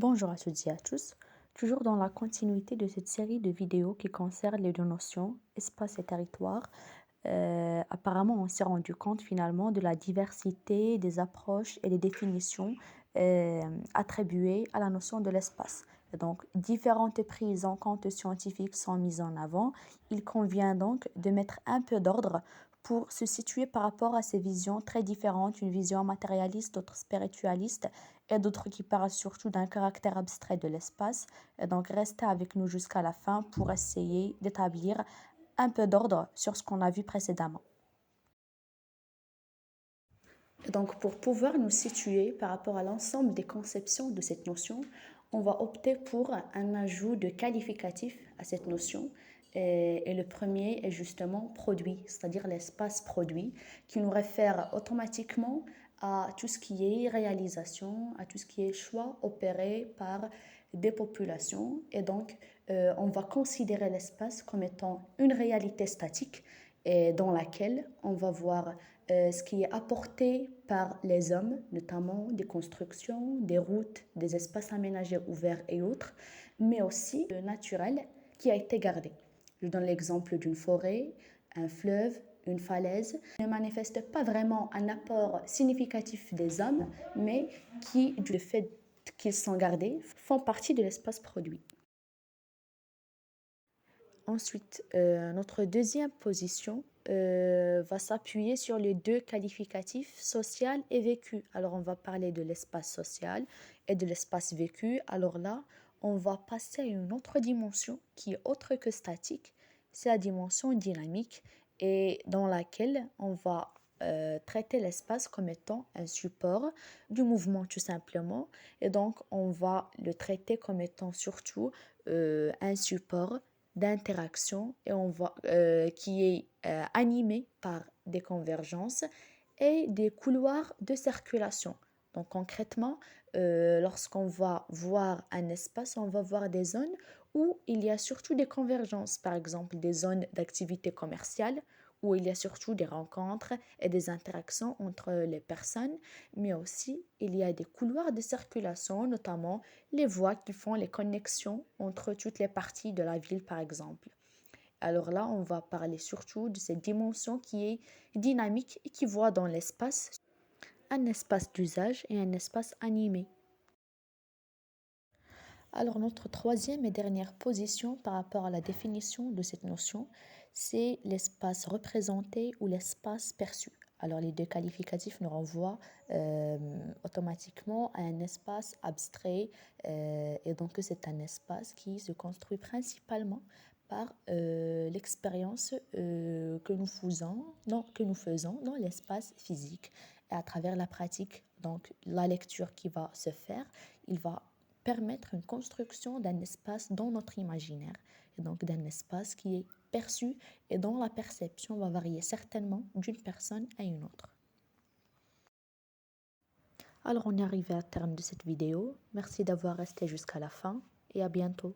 Bonjour à toutes et à tous, toujours dans la continuité de cette série de vidéos qui concerne les deux notions, espace et territoire. Apparemment, on s'est rendu compte finalement de la diversité des approches et des définitions attribuées à la notion de l'espace. Et donc, différentes prises en compte scientifiques sont mises en avant. Il convient donc de mettre un peu d'ordre pour se situer par rapport à ces visions très différentes, une vision matérialiste, d'autres spiritualiste et d'autres qui parlent surtout d'un caractère abstrait de l'espace. Et donc, restez avec nous jusqu'à la fin pour essayer d'établir un peu d'ordre sur ce qu'on a vu précédemment. Donc, pour pouvoir nous situer par rapport à l'ensemble des conceptions de cette notion, on va opter pour un ajout de qualificatif à cette notion. Et le premier est justement produit, c'est-à-dire l'espace produit, qui nous réfère automatiquement à tout ce qui est réalisation, à tout ce qui est choix opéré par des populations. Et donc, on va considérer l'espace comme étant une réalité statique et dans laquelle on va voir ce qui est apporté par les hommes, notamment des constructions, des routes, des espaces aménagés ouverts et autres, mais aussi le naturel qui a été gardé. Je donne l'exemple d'une forêt, un fleuve, une falaise, ne manifeste pas vraiment un apport significatif des hommes, mais qui, du fait qu'ils sont gardés, font partie de l'espace produit. Ensuite, notre deuxième position va s'appuyer sur les deux qualificatifs social et vécu. Alors, on va parler de l'espace social et de l'espace vécu. Alors là, on va passer à une autre dimension qui est autre que statique. C'est la dimension dynamique et dans laquelle on va traiter l'espace comme étant un support du mouvement tout simplement. Et donc, on va le traiter comme étant surtout un support d'interaction et qui est animé par des convergences et des couloirs de circulation. Donc concrètement, lorsqu'on va voir un espace, on va voir des zones où il y a surtout des convergences, par exemple des zones d'activité commerciale, où il y a surtout des rencontres et des interactions entre les personnes, mais aussi il y a des couloirs de circulation, notamment les voies qui font les connexions entre toutes les parties de la ville, par exemple. Alors là, on va parler surtout de cette dimension qui est dynamique et qui voit dans l'espace un espace d'usage et un espace animé. Alors notre troisième et dernière position par rapport à la définition de cette notion, c'est l'espace représenté ou l'espace perçu. Alors les deux qualificatifs nous renvoient automatiquement à un espace abstrait et donc c'est un espace qui se construit principalement par l'expérience que nous faisons dans l'espace physique et à travers la pratique. Donc la lecture qui va se faire, il va permettre une construction d'un espace dans notre imaginaire, et donc d'un espace qui est perçu et dont la perception va varier certainement d'une personne à une autre. Alors on est arrivé à terme de cette vidéo. Merci d'avoir resté jusqu'à la fin et à bientôt.